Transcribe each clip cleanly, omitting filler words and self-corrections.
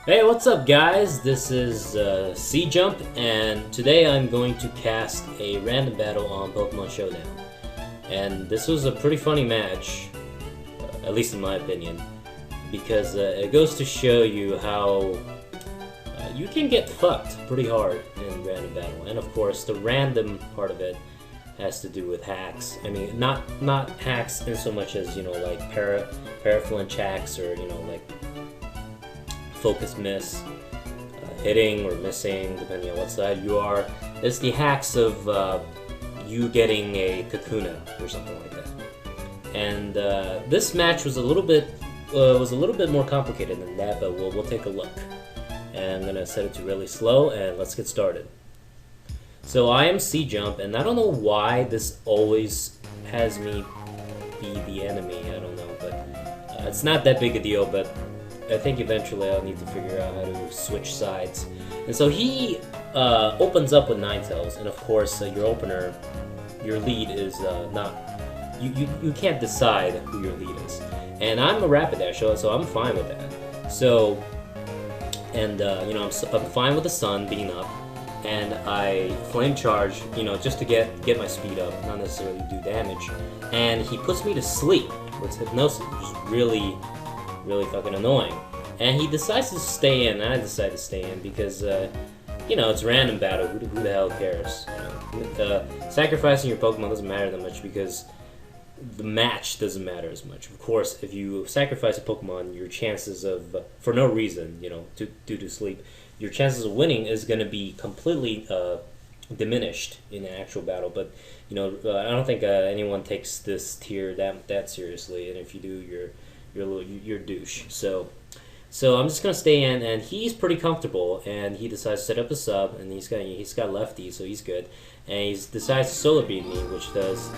Hey, what's up guys? This is C-Jump, and today I'm going to cast a random battle on Pokemon Showdown. And this was a pretty funny match, at least in my opinion, because it goes to show you how you can get fucked pretty hard in random battle. And of course, the random part of it has to do with hacks. I mean, not hacks in so much as, like paraflinch hacks, or, like focus miss, hitting or missing, depending on what side you are. It's the hacks of you getting a Kakuna or something like that. And this match was a little bit more complicated than that, but we'll take a look. And I'm gonna set it to really slow, and let's get started. So I am C-Jump, and I don't know why this always has me be the enemy. I don't know, but it's not that big a deal. But I think eventually I'll need to figure out how to switch sides. And so he opens up with Ninetales, and of course your lead is not. You can't decide who your lead is. And I'm a Rapidash, so I'm fine with that. So, and I'm fine with the sun being up. And I flame charge, just to get my speed up, not necessarily do damage. And he puts me to sleep with hypnosis, which is really fucking annoying. And he decides to stay in, and I decide to stay in because, it's random battle. Who the hell cares? Sacrificing your Pokemon doesn't matter that much because the match doesn't matter as much. Of course, if you sacrifice a Pokemon, your chances of, for no reason, due to sleep, your chances of winning is going to be completely diminished in an actual battle. But I don't think anyone takes this tier that seriously, and if you do, you're a douche. So I'm just gonna stay in, and he's pretty comfortable, and he decides to set up a sub, and he's got lefty, so he's good, and he decides to solar beam me, which does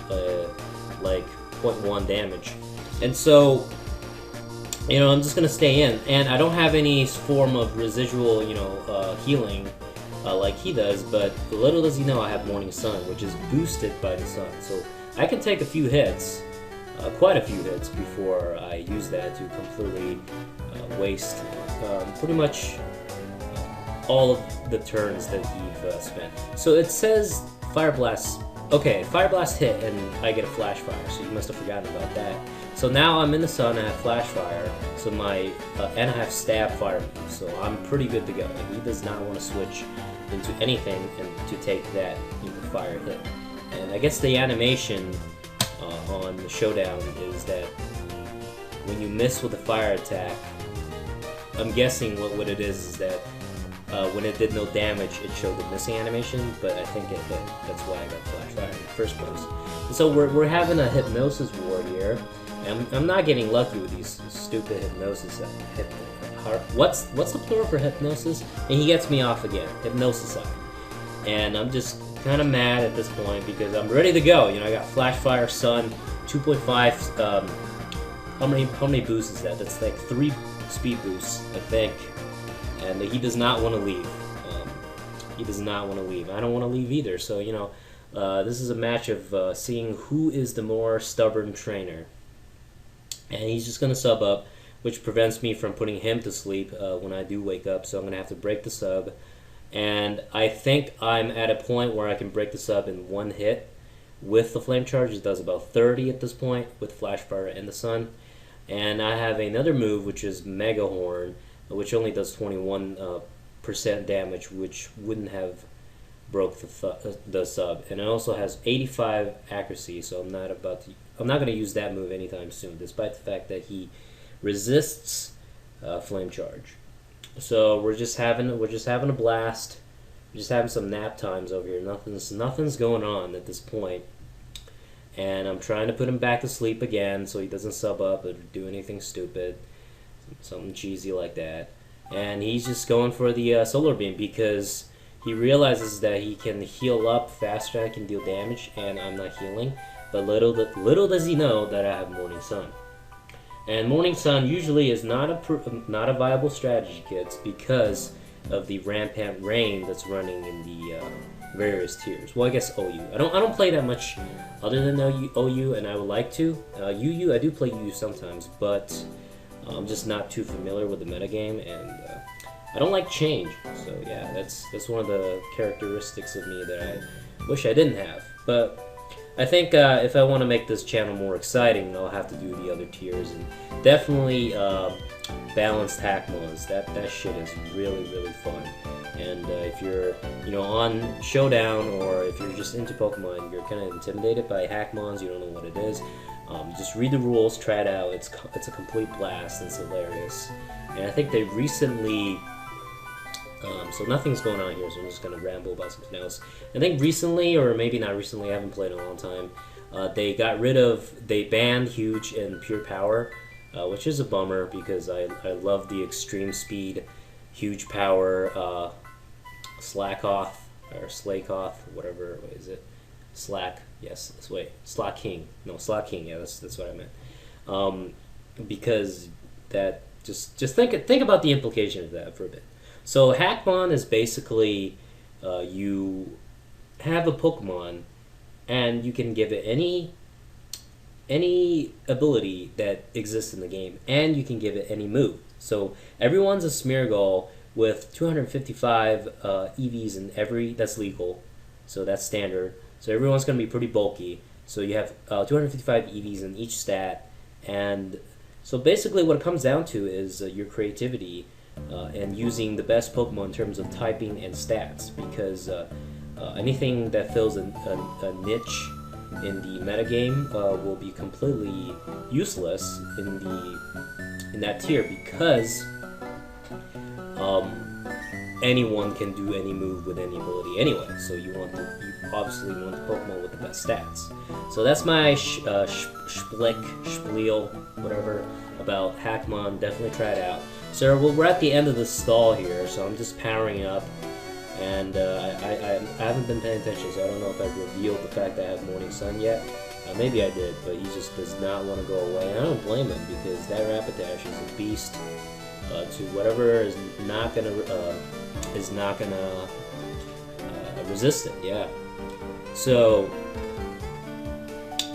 like 0.1 damage, and so I'm just gonna stay in, and I don't have any form of residual healing like he does, but little does he know I have Morning Sun, which is boosted by the sun, so I can take a few hits. Quite a few hits before I use that to completely waste pretty much all of the turns that he've spent. So it says Fire Blast. Okay, Fire Blast hit, and I get a Flash Fire, so you must have forgotten about that. So now I'm in the sun, I have Flash Fire, so and I have Stab Fire Move, so I'm pretty good to go. And he does not want to switch into anything and to take that fire hit. And I guess the animation on the Showdown is that when you miss with a fire attack, I'm guessing what it is that when it did no damage, it showed the missing animation, but I think it hit. That's why I got Flash Fire in the first place. And so we're having a hypnosis war here, and I'm not getting lucky with these stupid hypnosis. What's the plural for hypnosis? And he gets me off again, hypnosis side. And I'm just kind of mad at this point because I'm ready to go. I got Flash Fire, Sun, 2.5. How many boosts is that? That's like 3 speed boosts, I think. And he does not want to leave. He does not want to leave. I don't want to leave either. So this is a match of seeing who is the more stubborn trainer. And he's just gonna sub up, which prevents me from putting him to sleep when I do wake up. So I'm gonna have to break the sub. And I think I'm at a point where I can break this up in one hit with the Flame Charge. It does about 30 at this point with Flash Fire and the Sun. And I have another move, which is Mega Horn, which only does 21% damage, which wouldn't have broke the sub. And it also has 85 accuracy, so I'm not going to use that move anytime soon, despite the fact that he resists Flame Charge. So we're just having a blast. We're just having some nap times over here. Nothing's going on at this point. And I'm trying to put him back to sleep again so he doesn't sub up or do anything stupid, something cheesy like that. And he's just going for the solar beam because he realizes that he can heal up faster than I can deal damage, and I'm not healing. But little does he know that I have Morning Sun. And Morning Sun usually is not a viable strategy, kids, because of the rampant rain that's running in the various tiers. Well, I guess OU. I don't play that much other than OU, and I would like to. UU, I do play UU sometimes, but I'm just not too familiar with the metagame, and I don't like change. So yeah, that's one of the characteristics of me that I wish I didn't have. But I think if I want to make this channel more exciting, I'll have to do the other tiers, and definitely balanced hack mods. That shit is really fun. And if you're on Showdown, or if you're just into Pokemon, you're kind of intimidated by hack mods, you don't know what it is. Just read the rules, try it out. It's a complete blast. It's hilarious. And I think they recently. So nothing's going on here, so I'm just going to ramble about something else. I think recently, or maybe not recently, I haven't played in a long time, they banned Huge and Pure Power, which is a bummer because I love the extreme speed, Huge Power, Slackoth, or Slakoth, whatever, what is it? Slack, yes, Slack King. No, Slack King, yeah, that's what I meant. Because that, just think about the implication of that for a bit. So Hackmon is basically you have a Pokemon and you can give it any ability that exists in the game, and you can give it any move. So everyone's a Smeargle with 255 EVs in every, that's legal, so that's standard. So everyone's going to be pretty bulky. So you have 255 EVs in each stat, and so basically what it comes down to is your creativity. And using the best Pokemon in terms of typing and stats, because anything that fills a niche in the metagame will be completely useless in that tier, because anyone can do any move with any ability anyway. So you obviously want the Pokemon with the best stats. So that's my spiel, whatever, about Hackmon. Definitely try it out. So we're at the end of the stall here, so I'm just powering up, and I haven't been paying attention, so I don't know if I've revealed the fact that I have Morning Sun yet. Maybe I did, but he just does not want to go away. And I don't blame him, because that Rapidash is a beast to whatever is not gonna resist it. Yeah. So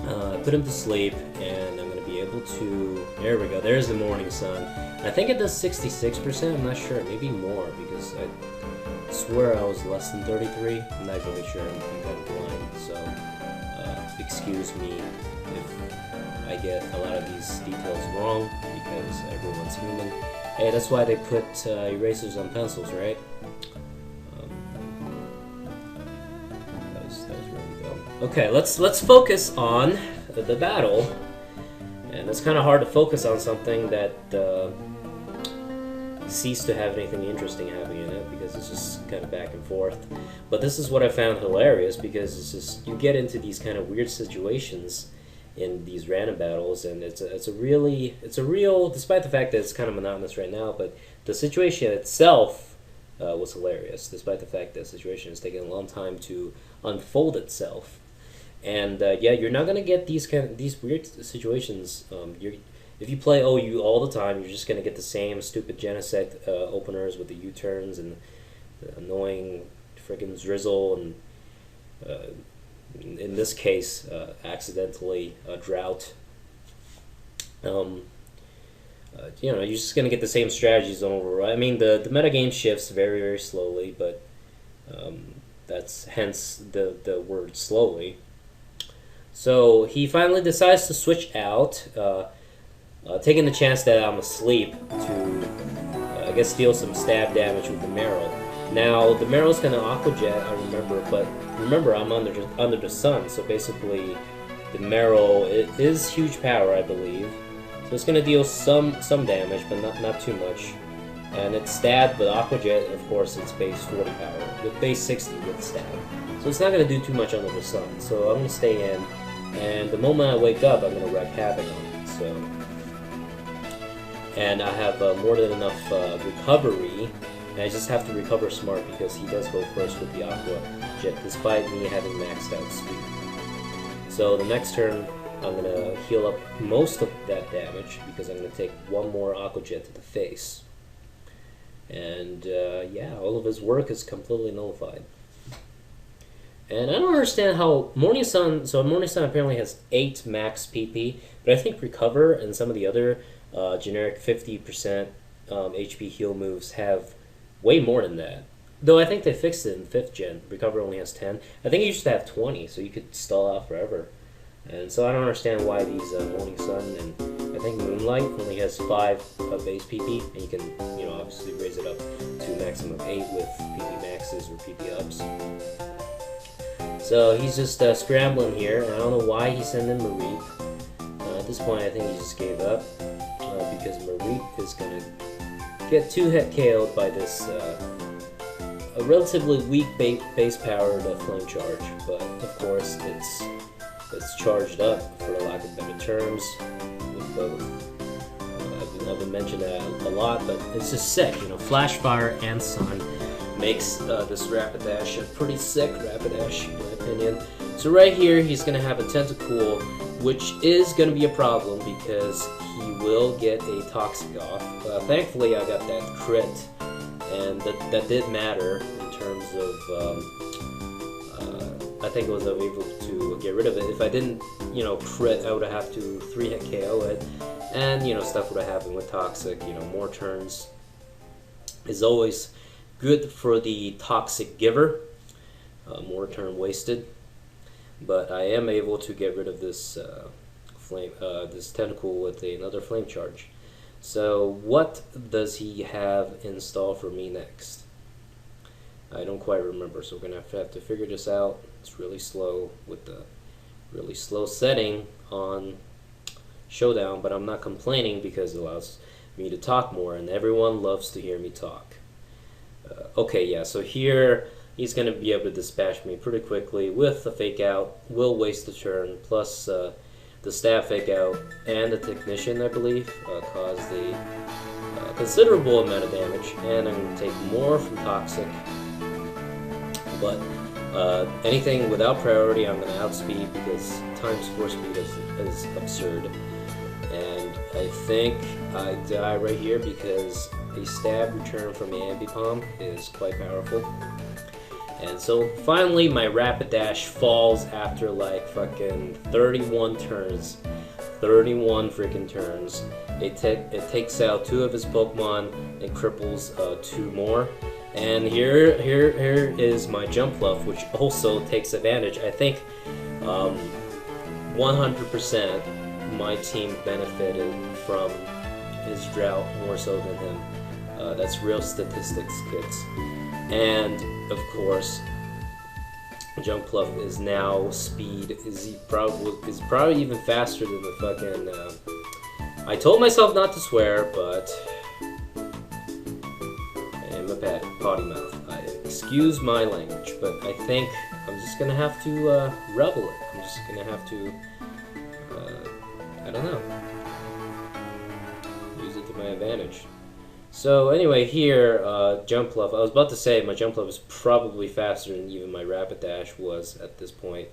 I put him to sleep, and I'm gonna be able to. There we go. There's the Morning Sun. I think it does 66%, I'm not sure, maybe more, because I swear I was less than 33. I'm not really sure, I'm kind of blind, so excuse me if I get a lot of these details wrong, because everyone's human. Hey, that's why they put erasers on pencils, right? That was really dumb. Okay, let's focus on the battle. And it's kind of hard to focus on something that ceased to have anything interesting happening in it, because it's just kind of back and forth. But this is what I found hilarious, because it's just, you get into these kind of weird situations in these random battles, and it's a real, despite the fact that it's kind of monotonous right now, but the situation itself was hilarious, despite the fact that the situation is taking a long time to unfold itself. And yeah, you're not gonna get these weird situations. If you play OU all the time, you're just gonna get the same stupid Genesect openers with the U-turns and the annoying friggin' Drizzle, and in this case, accidentally Drought. You're just gonna get the same strategies over. I mean, the metagame shifts very slowly, but that's hence the word slowly. So he finally decides to switch out, taking the chance that I'm asleep to, I guess, deal some stab damage with the Marrow. Now, the Marrow's gonna Aqua Jet, I remember, but remember, I'm under the sun, so basically the Marrow, it is Huge Power, I believe. So it's gonna deal some damage, but not too much. And it's stabbed with Aqua Jet, and of course it's base 40 power, with base 60 with stab. So it's not gonna do too much under the sun, so I'm gonna stay in. And the moment I wake up, I'm going to wreak havoc on it. So, and I have more than enough recovery, and I just have to recover smart, because he does go first with the Aqua Jet, despite me having maxed out speed. So the next turn, I'm going to heal up most of that damage, because I'm going to take one more Aqua Jet to the face. And yeah, all of his work is completely nullified. And I don't understand how Morning Sun, so Morning Sun apparently has 8 max PP, but I think Recover and some of the other generic 50% HP heal moves have way more than that. Though I think they fixed it in 5th gen. Recover only has 10. I think it used to have 20, so you could stall out forever. And so I don't understand why these Morning Sun and I think Moonlight only has 5 base PP, and you can, you know, obviously raise it up to a maximum of 8 with PP maxes or PP ups. So he's just scrambling here, and I don't know why he's sending Mareep. At this point, I think he just gave up because Mareep is gonna get 2-hit KO'd by this a relatively weak base powered Flame Charge, but of course it's charged up for lack of better terms with both. I've been mentioning that a lot, but it's just sick. You know, Flash Fire and Sun makes this Rapidash a pretty sick Rapidash in my opinion. So right here he's gonna have a Tentacool, which is gonna be a problem because he will get a Toxic off. Thankfully I got that crit, and that did matter in terms of I think I was able to get rid of it. If I didn't, you know, crit, I would have to 3-hit KO it, and you know, stuff would have happened with Toxic. You know, more turns is always good for the Toxic giver. More turn wasted, but I am able to get rid of this this Tentacool with another Flame Charge. So what does he have installed for me next? I don't quite remember, so we're gonna have to figure this out. It's really slow with the really slow setting on Showdown, but I'm not complaining because it allows me to talk more, and everyone loves to hear me talk. Okay, yeah, so here he's gonna be able to dispatch me pretty quickly with a Fake Out. Will waste a turn, plus the Stab Fake Out and the Technician, I believe, caused a considerable amount of damage, and I'm going to take more from Toxic, but anything without priority I'm going to outspeed because times 4 speed is absurd, and I think I die right here because a stab return from the Ambipom is quite powerful. And so finally my Rapidash falls after like fucking 31 turns. 31 freaking turns. It takes out 2 of his Pokemon and cripples 2 more. And here is my Jump Fluff, which also takes advantage. I think 100% my team benefited from his drought more so than him. That's real statistics, kids. And of course, Jump Fluff is now speed. Is probably even faster than the fucking. I told myself not to swear, but I am a potty mouth. Excuse my language, but I think I'm just gonna have to rebel it. I'm just gonna have to. I don't know. Use it to my advantage. So anyway, here, Jump Fluff, I was about to say my Jump Fluff is probably faster than even my Rapidash was at this point.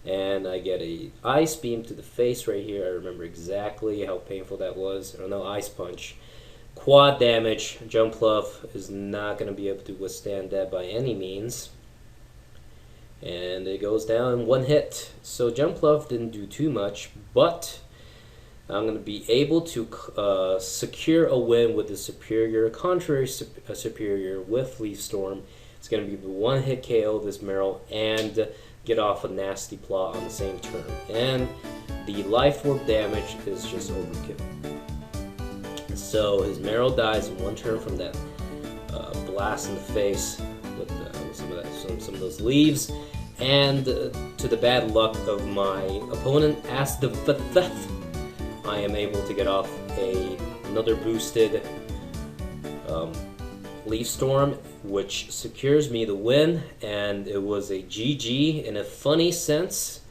And I get a Ice Beam to the face right here. I remember exactly how painful that was. Or no, Ice Punch. Quad damage. Jump Fluff is not going to be able to withstand that by any means. And it goes down in 1 hit. So Jump Fluff didn't do too much, but I'm going to be able to secure a win with the superior, contrary superior with Leaf Storm. It's going to be the 1-hit KO this Meryl and get off a nasty Claw on the same turn. And the Life Orb damage is just overkill. So his Meryl dies in 1 turn from that blast in the face with some of those leaves. And to the bad luck of my opponent, Asdfth, I am able to get off another boosted Leaf Storm, which secures me the win, and it was a GG in a funny sense.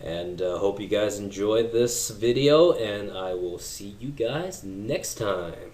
And hope you guys enjoyed this video, and I will see you guys next time.